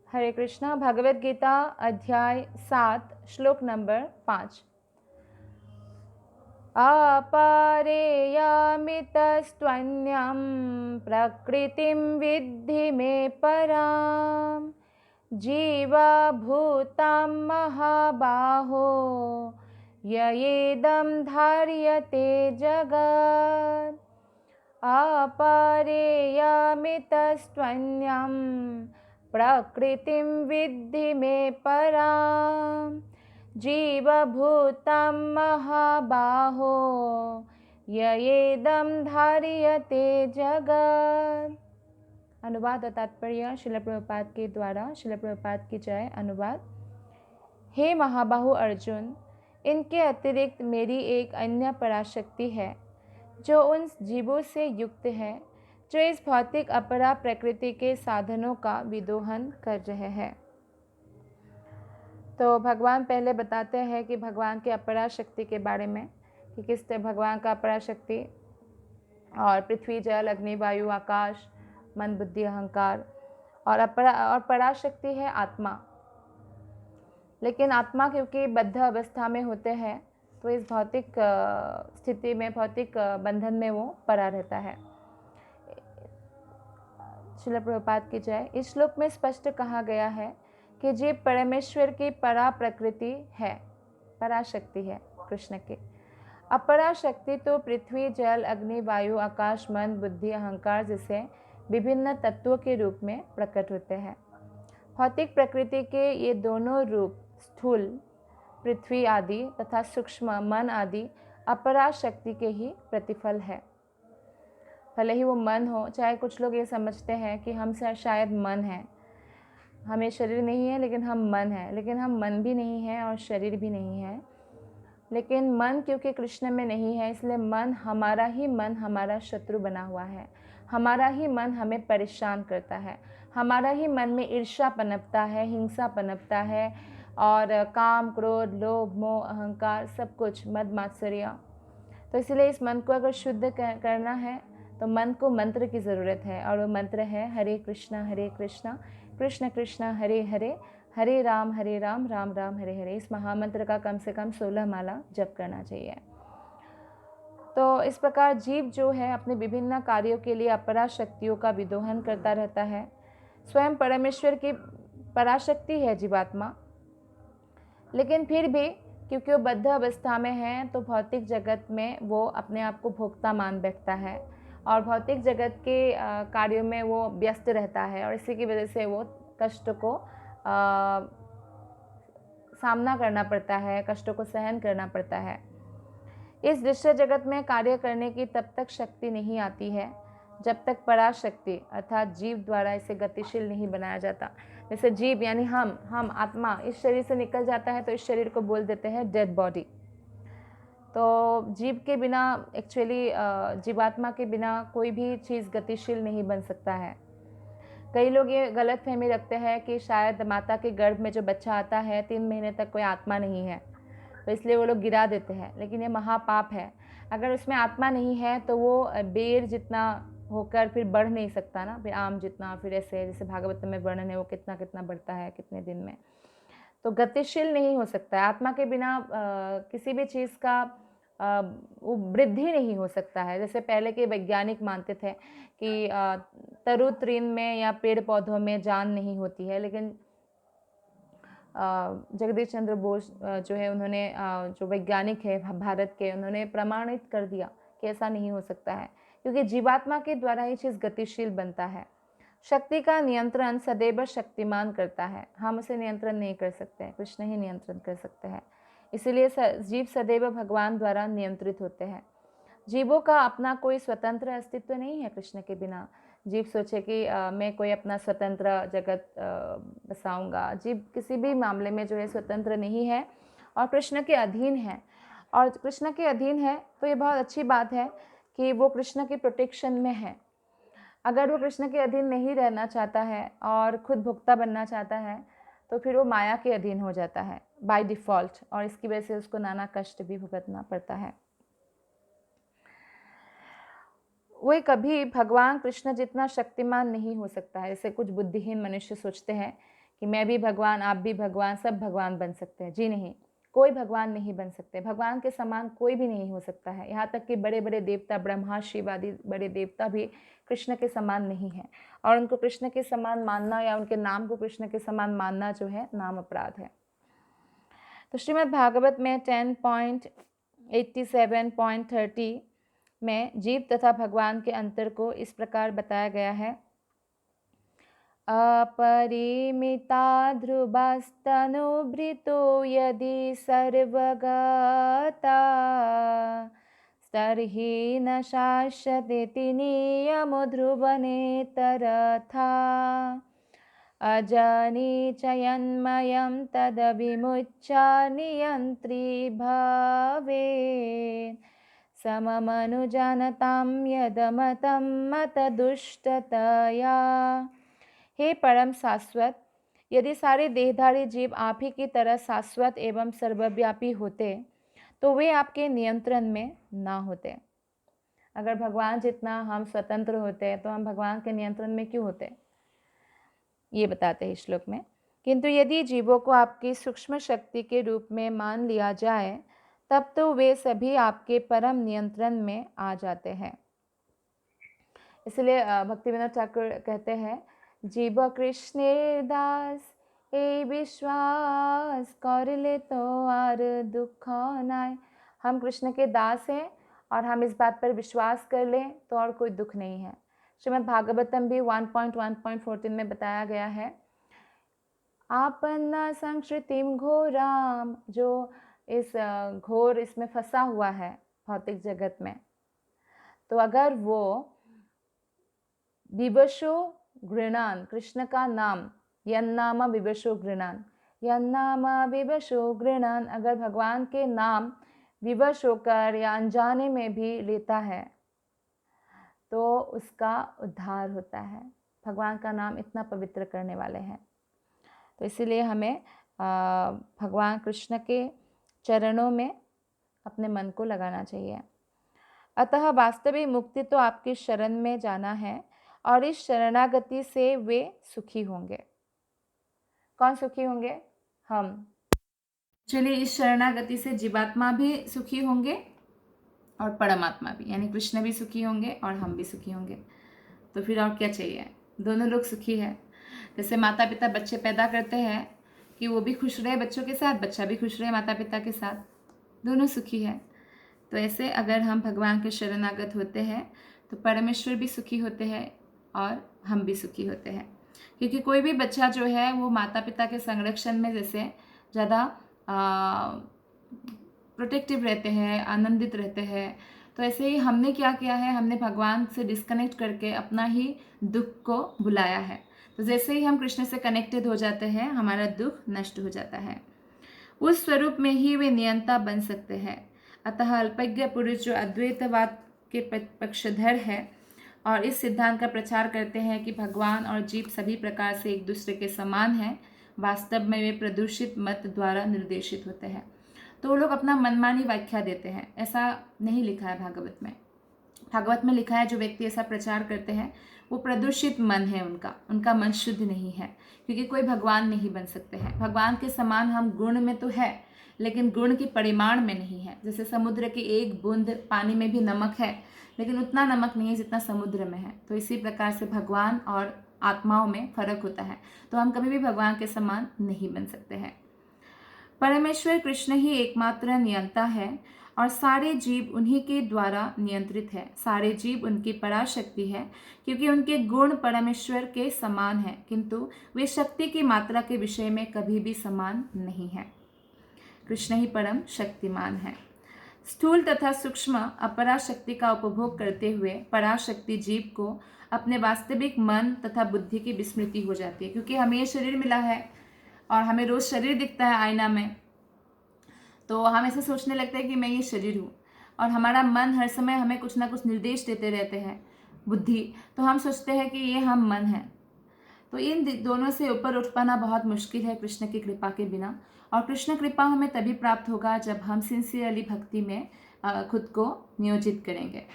हरे कृष्णा। भगवद गीता अध्याय 7 श्लोक नंबर 5। अपारेयामितस्त्वन्यं प्रकृतिं विद्धि मे परां जीवभूतां महाबाहो ययेदं धार्यते जगत्। अपारेयामितस्त्वन्यं प्रकृतिं विद्धि मे परां जीवभूतं महाबाहो ययेदं धार्यते जगत्। अनुवाद और तात्पर्य श्रील प्रभुपाद के द्वारा। श्रील प्रभुपाद की जय। अनुवाद। हे महाबाहु अर्जुन, इनके अतिरिक्त मेरी एक अन्य पराशक्ति है जो उन जीवों से युक्त है जो इस भौतिक अपरा प्रकृति के साधनों का विदोहन कर रहे हैं। तो भगवान पहले बताते हैं कि भगवान के अपरा शक्ति के बारे में, कि किस तरह भगवान का अपरा शक्ति और पृथ्वी, जल, अग्नि, वायु, आकाश, मन, बुद्धि, अहंकार और पराशक्ति है आत्मा। लेकिन आत्मा क्योंकि बद्ध अवस्था में होते हैं तो इस भौतिक स्थिति में, भौतिक बंधन में वो पड़ा रहता है। श्रील प्रभुपाद की जय। इस श्लोक में स्पष्ट कहा गया है कि जीव परमेश्वर की परा प्रकृति है, पराशक्ति है कृष्ण की। अपरा शक्ति तो पृथ्वी, जल, अग्नि, वायु, आकाश, मन, बुद्धि, अहंकार जैसे विभिन्न तत्वों के रूप में प्रकट होते हैं। भौतिक प्रकृति के ये दोनों रूप, स्थूल पृथ्वी आदि तथा सूक्ष्म मन आदि, अपरा शक्ति के ही प्रतिफल है। भले ही वो मन हो, चाहे कुछ लोग ये समझते हैं कि हम शायद मन है, हमें शरीर नहीं है लेकिन हम मन है, लेकिन हम मन भी नहीं है और शरीर भी नहीं है। लेकिन मन क्योंकि कृष्ण में नहीं है, इसलिए मन हमारा शत्रु बना हुआ है। हमारा ही मन हमें परेशान करता है। हमारा ही मन में ईर्ष्या पनपता है, हिंसा पनपता है और काम, क्रोध, लोभ, मोह, अहंकार, सब कुछ, मद मात्सर्य। तो इसलिए इस मन को अगर शुद्ध करना है तो मन को मंत्र की ज़रूरत है, और वो मंत्र है हरे कृष्णा कृष्ण कृष्ण हरे हरे, हरे राम राम राम हरे हरे। इस महामंत्र का कम से कम 16 माला जप करना चाहिए। तो इस प्रकार जीव जो है अपने विभिन्न कार्यों के लिए अपरा शक्तियों का विदोहन करता रहता है। स्वयं परमेश्वर की पराशक्ति है जीवात्मा, लेकिन फिर भी क्योंकि वो बद्ध अवस्था में है तो भौतिक जगत में वो अपने आप को भोक्ता मान बैठता है और भौतिक जगत के कार्यों में वो व्यस्त रहता है, और इसी की वजह से वो कष्ट को सामना करना पड़ता है, कष्टों को सहन करना पड़ता है। इस दृश्य जगत में कार्य करने की तब तक शक्ति नहीं आती है जब तक पराशक्ति अर्थात जीव द्वारा इसे गतिशील नहीं बनाया जाता। जैसे जीव यानी हम आत्मा इस शरीर से निकल जाता है तो इस शरीर को बोल देते हैं डेड बॉडी। तो जीव के बिना, एक्चुअली जीवात्मा के बिना कोई भी चीज़ गतिशील नहीं बन सकता है। कई लोग ये गलत फहमी रखते हैं कि शायद माता के गर्भ में जो बच्चा आता है 3 महीने तक कोई आत्मा नहीं है, तो इसलिए वो लोग गिरा देते हैं, लेकिन ये महापाप है। अगर उसमें आत्मा नहीं है तो वो बेर जितना होकर फिर बढ़ नहीं सकता ना, फिर आम जितना, फिर ऐसे जैसे भागवत में वर्णन है वो कितना कितना बढ़ता है कितने दिन में, तो गतिशील नहीं हो सकता है। आत्मा के बिना किसी भी चीज़ का वो वृद्धि नहीं हो सकता है। जैसे पहले के वैज्ञानिक मानते थे कि तरु तृण में या पेड़ पौधों में जान नहीं होती है, लेकिन जगदीश चंद्र बोस जो है, उन्होंने जो वैज्ञानिक है भारत के, उन्होंने प्रमाणित कर दिया कि ऐसा नहीं हो सकता है, क्योंकि जीवात्मा के द्वारा ये चीज़ गतिशील बनता है। शक्ति का नियंत्रण सदैव शक्तिमान करता है, हम उसे नियंत्रण नहीं कर सकते, कृष्ण ही नियंत्रण कर सकते हैं। इसीलिए जीव सदैव भगवान द्वारा नियंत्रित होते हैं। जीवों का अपना कोई स्वतंत्र अस्तित्व नहीं है कृष्ण के बिना। जीव सोचे कि मैं कोई अपना स्वतंत्र जगत बसाऊंगा। जीव किसी भी मामले में जो है स्वतंत्र नहीं है और कृष्ण के अधीन है। और कृष्ण के अधीन है तो ये बहुत अच्छी बात है कि वो कृष्ण की प्रोटेक्शन में है। अगर वो कृष्ण के अधीन नहीं रहना चाहता है और खुद भुक्ता बनना चाहता है तो फिर वो माया के अधीन हो जाता है बाय डिफ़ॉल्ट, और इसकी वजह से उसको नाना कष्ट भी भुगतना पड़ता है। वो कभी भगवान कृष्ण जितना शक्तिमान नहीं हो सकता है। जैसे कुछ बुद्धिहीन मनुष्य सोचते हैं कि मैं भी भगवान, आप भी भगवान, सब भगवान बन सकते हैं। जी नहीं, कोई भगवान नहीं बन सकते। भगवान के समान कोई भी नहीं हो सकता है। यहाँ तक कि बड़े बड़े देवता, ब्रह्मा, शिव आदि बड़े देवता भी कृष्ण के समान नहीं है। और उनको कृष्ण के समान मानना या उनके नाम को कृष्ण के समान मानना जो है नाम अपराध है। तो श्रीमद् भागवत में 10.87.30 में जीव तथा भगवान के अंतर को इस प्रकार बताया गया है। अपरिमिता ध्रुवस्तनुभृतो यदि सर्वगता तर्हि न शाश्यते नियमो ध्रुवनेतरथा अजनी च यन्मयं तदविमुच्य नियन्त्री भवेत् सममनुजानतां यदमतं मतदुष्टतया। हे परम शाश्वत, यदि सारे देहधारी जीव आप ही की तरह शाश्वत एवं सर्वव्यापी होते तो वे आपके नियंत्रण में ना होते। अगर भगवान जितना हम स्वतंत्र होते तो हम भगवान के नियंत्रण में क्यों होते, ये बताते हैं श्लोक में। किंतु यदि जीवों को आपकी सूक्ष्म शक्ति के रूप में मान लिया जाए तब तो वे सभी आपके परम नियंत्रण में आ जाते हैं। इसलिए भक्तिविनोद ठाकुर कहते हैं, जीव कृष्णेर दास ए विश्वास करले तो आर दुख नाय। हम कृष्ण के दास हैं और हम इस बात पर विश्वास कर लें तो और कोई दुख नहीं है। श्रीमद् भागवतम भी 1.1.14 में बताया गया है, आपन्ना संस्कृतिम घोराम, जो इस घोर इसमें फंसा हुआ है भौतिक जगत में, तो अगर वो विवशो गृणान, कृष्ण का नाम, यन्नाम विवशो गृणान, यन्नाम विवशो गृणान, अगर भगवान के नाम विवश होकर या अनजाने में भी लेता है तो उसका उद्धार होता है। भगवान का नाम इतना पवित्र करने वाले हैं। तो इसीलिए हमें भगवान कृष्ण के चरणों में अपने मन को लगाना चाहिए। अतः वास्तविक मुक्ति तो आपकी शरण में जाना है और इस शरणागति से वे सुखी होंगे। कौन सुखी होंगे? हम। चलिए, इस शरणागति से जीवात्मा भी सुखी होंगे और परमात्मा भी, यानी कृष्ण भी सुखी होंगे और हम भी सुखी होंगे। तो फिर और क्या चाहिए? दोनों लोग सुखी है। जैसे माता पिता बच्चे पैदा करते हैं कि वो भी खुश रहे बच्चों के साथ, बच्चा भी खुश रहे माता पिता के साथ, दोनों सुखी है। तो ऐसे अगर हम भगवान के शरणागत होते हैं तो परमेश्वर भी सुखी होते हैं और हम भी सुखी होते हैं। क्योंकि कोई भी बच्चा जो है वो माता पिता के संरक्षण में जैसे ज़्यादा प्रोटेक्टिव रहते हैं, आनंदित रहते हैं, तो ऐसे ही हमने क्या किया है, हमने भगवान से डिस्कनेक्ट करके अपना ही दुख को भुलाया है। तो जैसे ही हम कृष्ण से कनेक्टेड हो जाते हैं हमारा दुख नष्ट हो जाता है। उस स्वरूप में ही वे नियंता बन सकते हैं। अतः अल्पज्ञ पुरुष जो अद्वैतवाद के पक्षधर है और इस सिद्धांत का प्रचार करते हैं कि भगवान और जीव सभी प्रकार से एक दूसरे के समान हैं, वास्तव में वे प्रदूषित मत द्वारा निर्देशित होते हैं। तो वो लोग अपना मनमानी व्याख्या देते हैं। ऐसा नहीं लिखा है भागवत में। भागवत में लिखा है जो व्यक्ति ऐसा प्रचार करते हैं वो प्रदूषित मन है, उनका मन शुद्ध नहीं है, क्योंकि कोई भगवान नहीं बन सकते हैं। भगवान के समान हम गुण में तो है लेकिन गुण की परिमाण में नहीं है। जैसे समुद्र की एक बूंद पानी में भी नमक है लेकिन उतना नमक नहीं है जितना समुद्र में है। तो इसी प्रकार से भगवान और आत्माओं में फर्क होता है। तो हम कभी भी भगवान के समान नहीं बन सकते हैं। परमेश्वर कृष्ण ही एकमात्र नियंता है और सारे जीव उन्हीं के द्वारा नियंत्रित है। सारे जीव उनकी पराशक्ति है क्योंकि उनके गुण परमेश्वर के समान है, किंतु वे शक्ति की मात्रा के विषय में कभी भी समान नहीं है। कृष्ण ही परम शक्तिमान है। स्थूल तथा सूक्ष्म अपराशक्ति का उपभोग करते हुए पराशक्ति जीव को अपने वास्तविक मन तथा बुद्धि की विस्मृति हो जाती है। क्योंकि हमें ये शरीर मिला है और हमें रोज शरीर दिखता है आईना में, तो हम ऐसे सोचने लगते हैं कि मैं ये शरीर हूँ, और हमारा मन हर समय हमें कुछ ना कुछ निर्देश देते रहते हैं, बुद्धि, तो हम सोचते हैं कि ये हम मन है। तो इन दोनों से ऊपर उठ पाना बहुत मुश्किल है कृष्ण की कृपा के बिना। और कृष्ण कृपा हमें तभी प्राप्त होगा जब हम सिंसियरली भक्ति में खुद को नियोजित करेंगे।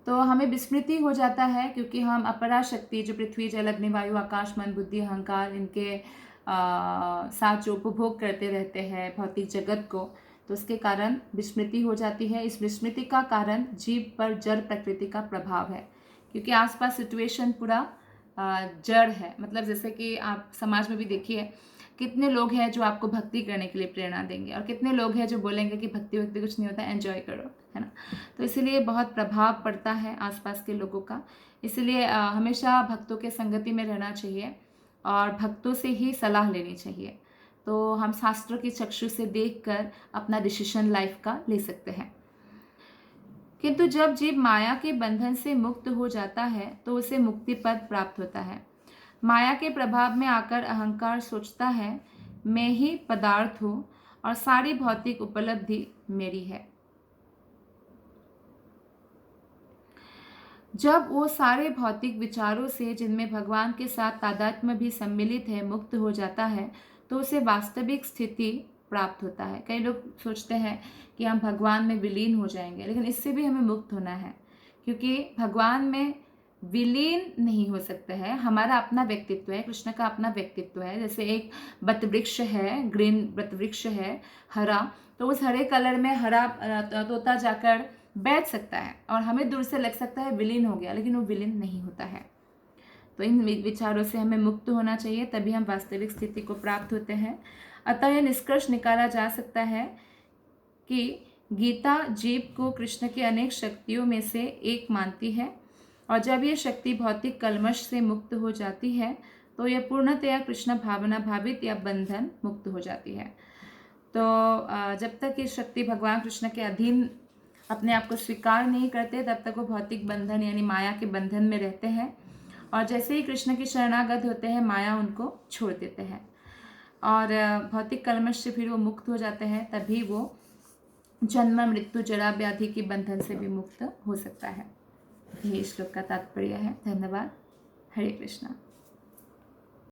तो हमें विस्मृति हो जाता है, क्योंकि हम अपरा शक्ति जो पृथ्वी जल अग्नि वायु आकाश मन बुद्धि अहंकार इनके साथ जो उपभोग करते रहते हैं भौतिक जगत को, तो उसके कारण विस्मृति हो जाती है। इस विस्मृति का कारण जीव पर जड़ प्रकृति का प्रभाव है, क्योंकि आसपास सिचुएशन पूरा जड़ है। मतलब जैसे कि आप समाज में भी देखिए, कितने लोग हैं जो आपको भक्ति करने के लिए प्रेरणा देंगे, और कितने लोग हैं जो बोलेंगे कि भक्ति वक्ति कुछ नहीं होता, एंजॉय करो, है ना। तो इसीलिए बहुत प्रभाव पड़ता है आसपास के लोगों का। इसलिए हमेशा भक्तों के संगति में रहना चाहिए और भक्तों से ही सलाह लेनी चाहिए। तो हम शास्त्रों की चक्षु से देखकर अपना डिसीजन लाइफ का ले सकते हैं। किंतु जब जीव माया के बंधन से मुक्त हो जाता है तो उसे मुक्ति पद प्राप्त होता है। माया के प्रभाव में आकर अहंकार सोचता है मैं ही पदार्थ हूँ और सारी भौतिक उपलब्धि मेरी है। जब वो सारे भौतिक विचारों से, जिनमें भगवान के साथ तादात्म्य भी सम्मिलित है, मुक्त हो जाता है तो उसे वास्तविक स्थिति प्राप्त होता है। कई लोग सोचते हैं कि हम भगवान में विलीन हो जाएंगे, लेकिन इससे भी हमें मुक्त होना है, क्योंकि भगवान में विलीन नहीं हो सकते हैं। हमारा अपना व्यक्तित्व है, कृष्ण का अपना व्यक्तित्व है। जैसे एक वटवृक्ष है, ग्रीन वटवृक्ष है हरा, तो उस हरे कलर में हरा तोता जाकर बैठ सकता है और हमें दूर से लग सकता है विलीन हो गया, लेकिन वो विलीन नहीं होता है। तो इन विचारों से हमें मुक्त होना चाहिए, तभी हम वास्तविक स्थिति को प्राप्त होते हैं। अतः यह निष्कर्ष निकाला जा सकता है कि गीता जीव को कृष्ण की अनेक शक्तियों में से एक मानती है, और जब ये शक्ति भौतिक कलमश से मुक्त हो जाती है तो यह पूर्णतया कृष्ण भावना भावित या बंधन मुक्त हो जाती है। तो जब तक ये शक्ति भगवान कृष्ण के अधीन अपने आप को स्वीकार नहीं करते, तब तक वो भौतिक बंधन यानी माया के बंधन में रहते हैं, और जैसे ही कृष्ण की शरणागत होते हैं माया उनको छोड़ देते हैं और भौतिक कलमश से फिर वो मुक्त हो जाते हैं। तभी वो जन्म मृत्यु जरा व्याधि के बंधन से भी मुक्त हो सकता है। यही श्लोक का तात्पर्य है। धन्यवाद। हरे कृष्णा।